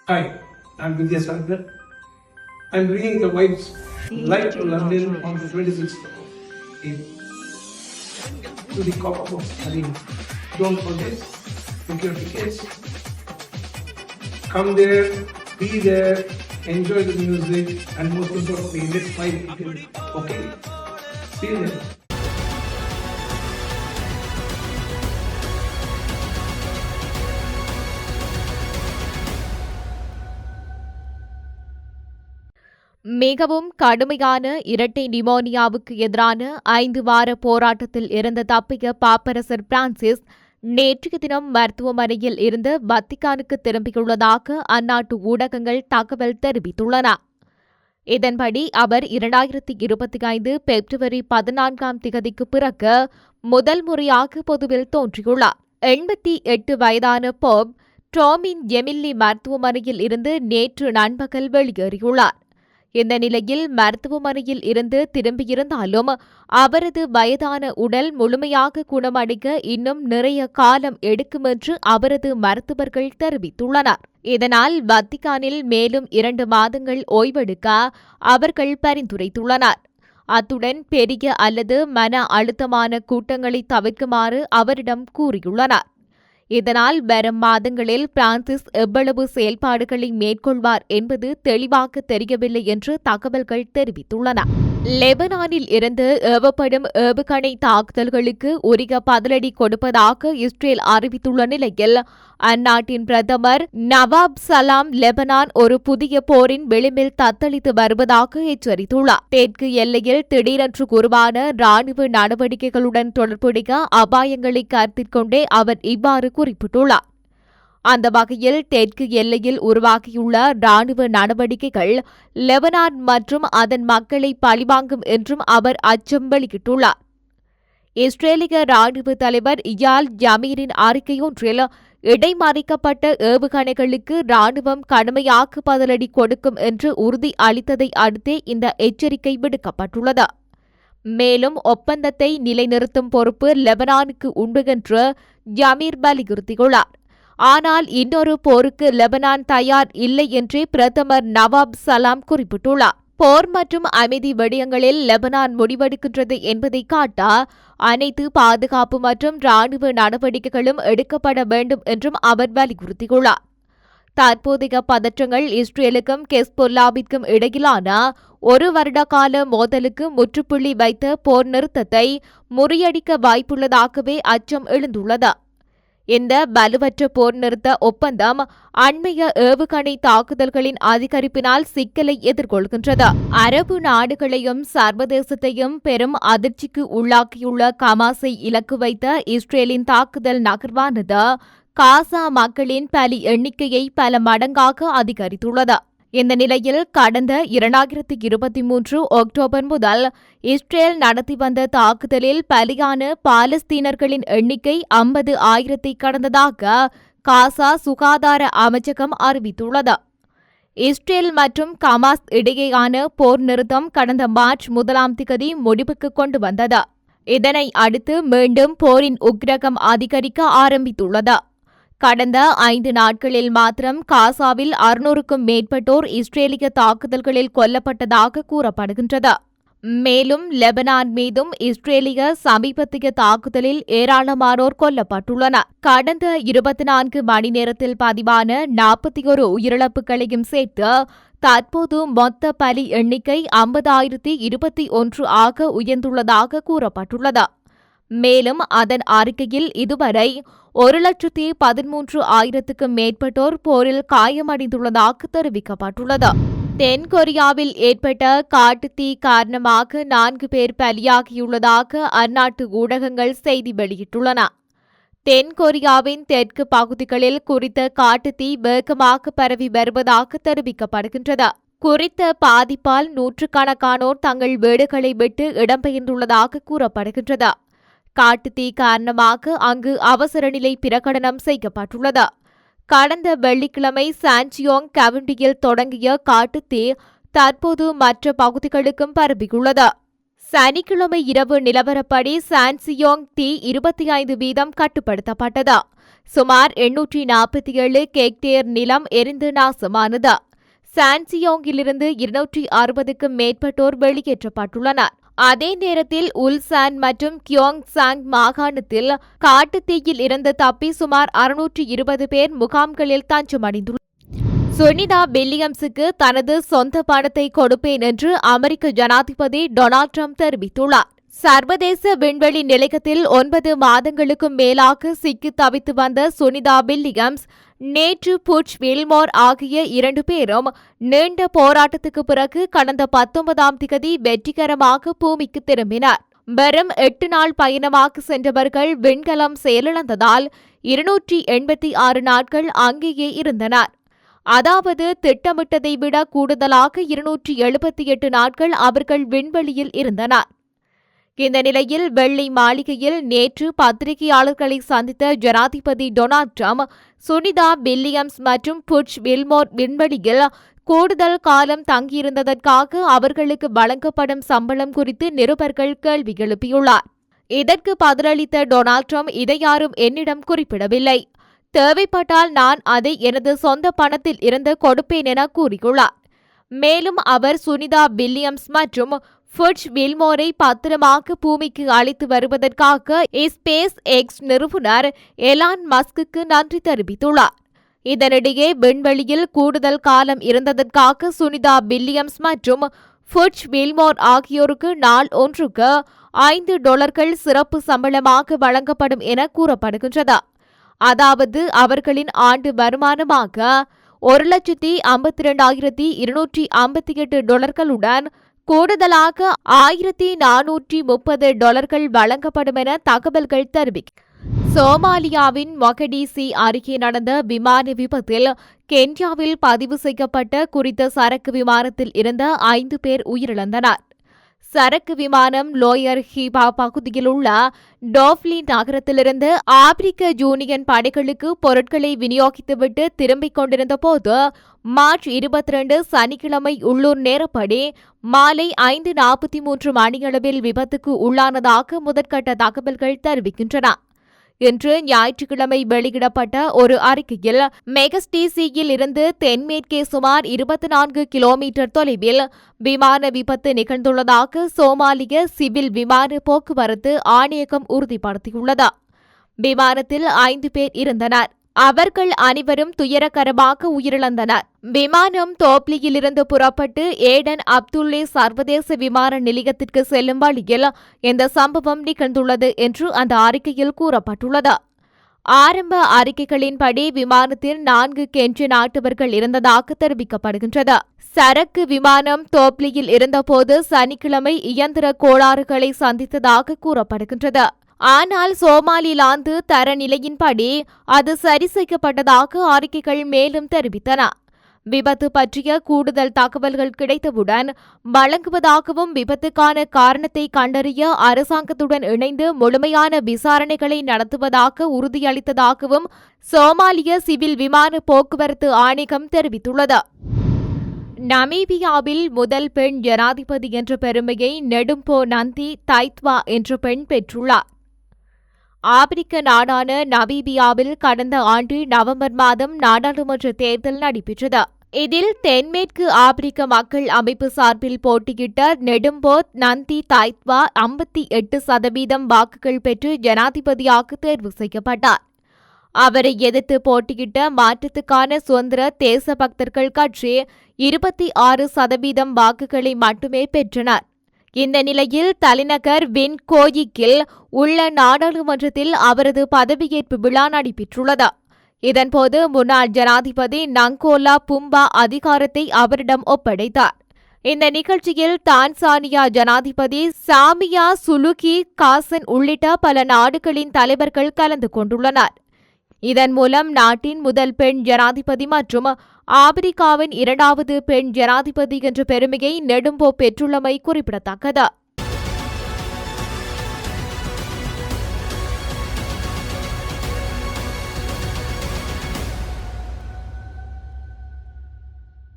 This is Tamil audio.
Hi, I'm Vidya Sankar. I'm bringing the wife's light to London on the 26th of April to the Copper Box Arena. Don't forget, book your tickets. Come there, be there, enjoy the music, and most importantly, let's fight together. Okay? See you there. மிகவும் கடுமையான இரட்டை நிமோனியாவுக்கு எதிரான 5 வார போராட்டத்தில் இருந்து தப்பிய பாப்பரசர் பிரான்சிஸ் நேற்றைய தினம் மருத்துவமனையில் இருந்து வத்திக்கானுக்கு திரும்பியுள்ளதாக அந்நாட்டு ஊடகங்கள் தகவல் தெரிவித்துள்ளன. இதன்படி அவர் 2025 பிப்ரவரி 14ஆம் திகதிக்கு பிறகு முதல் முறையாக பொதுவில் தோன்றியுள்ளார். 88 வயதான போப் டோமின் எமில்லி மருத்துவமனையில் இருந்து நேற்று நண்பகல் வெளியேறியுள்ளார். இந்த நிலையில் மருத்துவமனையில் இருந்து திரும்பியிருந்தாலும் அவரது வயதான உடல் முழுமையாக குணமடைக்க இன்னும் நிறைய காலம் எடுக்கும் என்று அவரது மருத்துவர்கள் தெரிவித்துள்ளனர். இதனால் வத்திக்கானில் மேலும் 2 மாதங்கள் ஓய்வெடுக்க அவர்கள் பரிந்துரைத்துள்ளனர். அத்துடன் பெரிய அல்லது மன அழுத்தமான கூட்டங்களை தவிர்க்குமாறு அவரிடம் கூறியுள்ளனர். இதனால் வரும் மாதங்களில் பிரான்சிஸ் எவ்வளவு செயல்பாடுகளை மேற்கொள்வார் என்பது தெளிவாக தெரியவில்லை என்று தகவல்கள் தெரிவித்துள்ளன. லெபனானில் இருந்து ஏவப்படும் ஏவுகணை தாக்குதல்களுக்கு உரிய பதிலடி கொடுப்பதாக இஸ்ரேல் அறிவித்துள்ள நிலையில் அந்நாட்டின் பிரதமர் நவாப் சலாம் லெபனான் ஒரு புதிய போரின் விளிம்பில் தத்தளித்து வருவதாக எச்சரித்துள்ளார். தெற்கு எல்லையில் திடீரென்று உருவான ராணுவ நடவடிக்கைகளுடன் தொடர்புடைய அபாயங்களை கருத்தில் கொண்டே அவர் இவ்வாறு குறிப்பிட்டுள்ளார். அந்த வகையில் தெற்கு எல்லையில் உருவாகியுள்ள ராணுவ நடவடிக்கைகள் லெபனான் மற்றும் அதன் மக்களை பழிவாங்கும் என்றும் அவர் அச்சம் வெளியிட்டுள்ளார். இஸ்ரேலிய ராணுவ தலைவர் இயால் ஜமீரின் அறிக்கையொன்றில் இடைமறிக்கப்பட்ட ஏவுகணைகளுக்கு ராணுவம் கடுமையாக பதிலடி கொடுக்கும் என்று உறுதி அளித்ததை அடுத்தே இந்த எச்சரிக்கை விடுக்கப்பட்டுள்ளது. மேலும் ஒப்பந்தத்தை நிலைநிறுத்தும் பொறுப்பு லெபனானுக்கு உண்டு என்று ஜமீர் வலியுறுத்தியுள்ளார். ஆனால் இன்னொரு போருக்கு லெபனான் தயார் இல்லை என்றே பிரதமர் நவாப் சலாம் குறிப்பிட்டுள்ளார். போர் மற்றும் அமைதி விடயங்களில் லெபனான் முடிவெடுக்கின்றது என்பதை காட்ட அனைத்து பாதுகாப்பு மற்றும் ராணுவ நடவடிக்கைகளும் எடுக்கப்பட வேண்டும் என்றும் அவர் வலியுறுத்தியுள்ளார். தற்போதைய பதற்றங்கள் இஸ்ரேலுக்கும் ஹெஸ்பொல்லாவிற்கும் இடையிலான 1 வருட கால மோதலுக்கு முற்றுப்புள்ளி வைத்த போர் நிறுத்தத்தை முறியடிக்க வாய்ப்புள்ளதாகவே அச்சம் எழுந்துள்ளது. இந்த வலுவற்ற போர் நிறுத்த ஒப்பந்தம் அண்மைய ஏவுகணை தாக்குதல்களின் அதிகரிப்பினால் சிக்கலை எதிர்கொள்கின்றது. அரபு நாடுகளையும் சர்வதேசத்தையும் பெரும் அதிர்ச்சிக்கு உள்ளாக்கியுள்ள கமாஸை இலக்கு வைத்த இஸ்ரேலின் தாக்குதல் நகர்வானது காசா மக்களின் பலி எண்ணிக்கையை பல மடங்காக அதிகரித்துள்ளது. இந்த நிலையில் கடந்த 2023 அக்டோபர் முதல் இஸ்ரேல் நடத்தி வந்த தாக்குதலில் பலியான பாலஸ்தீனர்களின் எண்ணிக்கை 50,000 கடந்ததாக காசா சுகாதார அமைச்சகம் அறிவித்துள்ளது. இஸ்ரேல் மற்றும் கமாஸ் இடையேயான போர் நிறுத்தம் கடந்த மார்ச் 1ஆம் திகதி முடிவுக்கு கொண்டு வந்தது. இதனை அடுத்து மீண்டும் போரின் உக்கிரகம் அதிகரிக்க ஆரம்பித்துள்ளது. கடந்த 5 நாட்களில் மாத்திரம் காசாவில் 600க்கும் மேற்பட்டோர் இஸ்ரேலிய தாக்குதல்களில் கொல்லப்பட்டதாக கூறப்படுகின்றது. மேலும் லெபனான் மீதும் இஸ்ரேலிய சமீபத்திய தாக்குதலில் ஏராளமானோர் கொல்லப்பட்டுள்ளனர். கடந்த 24 மணி நேரத்தில் பதிவான 41 உயிரிழப்புகளையும் சேர்த்து தற்போது மொத்த பலி எண்ணிக்கை 50,021 ஆக உயர்ந்துள்ளதாக கூறப்பட்டுள்ளது. மேலும் அதன் அறிக்கையில் இதுவரை 1,13,000க்கும் மேற்பட்டோர் போரில் காயமடைந்துள்ளதாக தெரிவிக்கப்பட்டுள்ளது. தென்கொரியாவில் ஏற்பட்ட காட்டுத்தீ காரணமாக 4 பேர் பலியாகியுள்ளதாக அந்நாட்டு ஊடகங்கள் செய்தி வெளியிட்டுள்ளன. தென்கொரியாவின் தெற்கு பகுதிகளில் குறித்த காட்டுத்தீ வேகமாக பரவி வருவதாக தெரிவிக்கப்படுகின்றது. குறித்த பாதிப்பால் நூற்றுக்கணக்கானோர் தங்கள் வீடுகளை விட்டு இடம்பெயர்ந்துள்ளதாக கூறப்படுகின்றது. காட்டுத்தீ காரணமாக அங்கு அவசர நிலை பிரகடனம் செய்யப்பட்டுள்ளது. கடந்த வெள்ளிக்கிழமை சான்சியோங் கவுண்டியில் தொடங்கிய காட்டுத்தீ தற்போது மற்ற பகுதிகளுக்கும் பரவியுள்ளது. சனிக்கிழமை இரவு நிலவரப்படி சான்சியோங் தீ 25% கட்டுப்படுத்தப்பட்டது. சுமார் 847 ஹெக்டேர் நிலம் எரிந்து நாசமானது. சான்சியோங்கிலிருந்து 260க்கும் மேற்பட்டோர் வெளியேற்றப்பட்டுள்ளனர். அதே நேரத்தில் உல்சான் மற்றும் கியோங்சாங் மாகாணத்தில் காட்டுத்தீயில் இருந்து தப்பி சுமார் 620 பேர் முகாம்களில் தஞ்சமடைந்துள்ளனர். சுனிதா வில்லியம்ஸுக்கு தனது சொந்த பணத்தை கொடுப்பேன் என்று அமெரிக்க ஜனாதிபதி டொனால்ட் ட்ரம்ப் தெரிவித்துள்ளார். சர்வதேச விண்வெளி நிலையத்தில் 9 மாதங்களுக்கும் மேலாக சிக்கி தவித்து வந்த சுனிதா வில்லியம்ஸ் நேற்று புட்ச் வில்மோர் ஆகிய 2 பேரும் நீண்ட போராட்டத்துக்கு பிறகு கடந்த 19ஆம் தேதி வெற்றிகரமாக பூமிக்கு திரும்பினர். வெறும் 8 நாள் பயணமாக சென்றவர்கள் விண்கலம் செயலிழந்ததால் 286 நாட்கள் அங்கேயே இருந்தனர். அதாவது திட்டமிட்டதை விட கூடுதலாக 278 நாட்கள் அவர்கள் விண்வெளியில் இருந்தனர். இந்த நிலையில் வெள்ளை மாளிகையில் நேற்று பத்திரிகையாளர்களை சந்தித்த ஜனாதிபதி டொனால்ட் ட்ரம்ப் சுனிதா வில்லியம்ஸ் மற்றும் புட்ச் வில்மோர் விண்வெளியில் கூடுதல் காலம் தங்கியிருந்ததற்காக அவர்களுக்கு வழங்கப்படும் சம்பளம் குறித்து நிருபர்கள் கேள்வி எழுப்பியுள்ளார். இதற்கு பதிலளித்த டொனால்ட் ட்ரம்ப் இதை யாரும் என்னிடம் குறிப்பிடவில்லை, தேவைப்பட்டால் நான் அதை எனது சொந்த பணத்தில் இருந்து கொடுப்பேன் என கூறியுள்ளார். மேலும் அவர் சுனிதா வில்லியம்ஸ் மற்றும் புட்ச் வில்மோரை பத்திரமாக பூமிக்கு அழைத்து வருவதற்காக ஸ்பேஸ் எக்ஸ் நிறுவனர் எலான் மஸ்குக்கு நன்றி தெரிவித்துள்ளார். இதனிடையே விண்வெளியில் கூடுதல் காலம் இருந்ததற்காக சுனிதா வில்லியம்ஸ் மற்றும் புட்ச் வில்மோர் ஆகியோருக்கு நாள் ஒன்றுக்கு $5 சிறப்பு சம்பளமாக வழங்கப்படும் என கூறப்படுகின்றது. அதாவது அவர்களின் ஆண்டு வருமானமாக $1,52,258 கூடுதலாக $1,430 வழங்கப்படும் என தகவல்கள் தெரிவிக்கின்றன. சோமாலியாவின் மொகடிசி அருகே நடந்த விமான விபத்தில் கென்யாவில் பதிவு செய்யப்பட்ட குறித்த சரக்கு விமானத்தில் இருந்த 5 பேர் உயிரிழந்தனர். சரக்கு விமானம் லோயர் ஹீபா பகுதியில் உள்ள டோஃப்லி நகரத்திலிருந்து ஆப்பிரிக்க யூனியன் படைகளுக்கு பொருட்களை விநியோகித்துவிட்டு திரும்பிக் கொண்டிருந்த போது மார்ச் 22 சனிக்கிழமை உள்ளூர் நேரப்படி மாலை 5:43 மணியளவில் விபத்துக்கு உள்ளானதாக முதற்கட்ட தகவல்கள் தெரிவிக்கின்றன. இன்று ஞாயிற்றுக்கிழமை வெளியிடப்பட்ட ஒரு அறிக்கையில் மெகஸ்டிசியில் இருந்து தென்மேற்கே சுமார் 24 கிலோமீட்டர் தொலைவில் விமான விபத்து நிகழ்ந்துள்ளதாக சோமாலிய சிவில் விமான போக்குவரத்து ஆணையகம் உறுதிப்படுத்தியுள்ளது. விமானத்தில் 5 பேர் இருந்தனர். அவர்கள் அனைவரும் துயரகரமாக உயிரிழந்தனர். விமானம் தோப்லியிலிருந்து புறப்பட்டு ஏடன் அப்துல்லே சர்வதேச விமான நிலையத்திற்கு செல்லும் வழியில் இந்த சம்பவம் நிகழ்ந்துள்ளது என்று அந்த அறிக்கையில் கூறப்பட்டுள்ளது. ஆரம்ப அறிக்கைகளின்படி விமானத்தில் 4 கென்ய நாட்டவர்கள் இருந்ததாக தெரிவிக்கப்படுகின்றது. சரக்கு விமானம் தோப்லியில் இருந்தபோது சனிக்கிழமை இயந்திர கோளாறுகளை சந்தித்ததாக கூறப்படுகின்றது. ஆனால் சோமாலிலாந்து தரநிலையின்படி அது சரி செய்யப்பட்டதாக அறிக்கைகள் மேலும் தெரிவித்தன. விபத்து பற்றிய கூடுதல் தகவல்கள் கிடைத்தவுடன் வழங்குவதாகவும் விபத்துக்கான காரணத்தை கண்டறிய அரசாங்கத்துடன் இணைந்து முழுமையான விசாரணைகளை நடத்துவதாக உறுதியளித்ததாகவும் சோமாலிய சிவில் விமான போக்குவரத்து ஆணையம் தெரிவித்துள்ளது. நமீபியாவில் முதல் பெண் ஜனாதிபதி என்ற பெருமையை நெடும்போ நந்தி தைத்வா என்ற பெண் பெற்றுள்ளார். ஆப்பிரிக்க நாடான நமீபியாவில் கடந்த ஆண்டு நவம்பர் மாதம் நாடாளுமன்ற தேர்தல் நடைபெற்றது. இதில் தென்மேற்கு ஆப்பிரிக்க மக்கள் அமைப்பு சார்பில் போட்டியிட்ட நெடும்போ நந்தி தைத்வா 58% வாக்குகள் பெற்று ஜனாதிபதியாக தேர்வு செய்யப்பட்டார். அவரை எதிர்த்து போட்டியிட்ட மாற்றத்துக்கான சுதந்திர தேசபக்தர்கள் கட்சி 26% வாக்குகளை மட்டுமே பெற்றனர். இந்த நிலையில் தலைநகர் வின்கோயிக்கில் உள்ள நாடாளுமன்றத்தில் அவரது பதவியேற்பு விழா நடைபெற்றுள்ளது. இதன்போது முன்னாள் ஜனாதிபதி நங்கோலா பும்பா அதிகாரத்தை அவரிடம் ஒப்படைத்தார். இந்த நிகழ்ச்சியில் தான்சானியா ஜனாதிபதி சாமியா சுலுகி காசன் உள்ளிட்ட பல நாடுகளின் தலைவர்கள் கலந்து கொண்டுள்ளனர். இதன் மூலம் நாட்டின் முதல் பெண் ஜனாதிபதி மற்றும் ஆப்பிரிக்காவின் 2வது பெண் ஜனாதிபதி என்ற பெருமையை நெடும்போ பெற்றுள்ளமை குறிப்பிடத்தக்கது.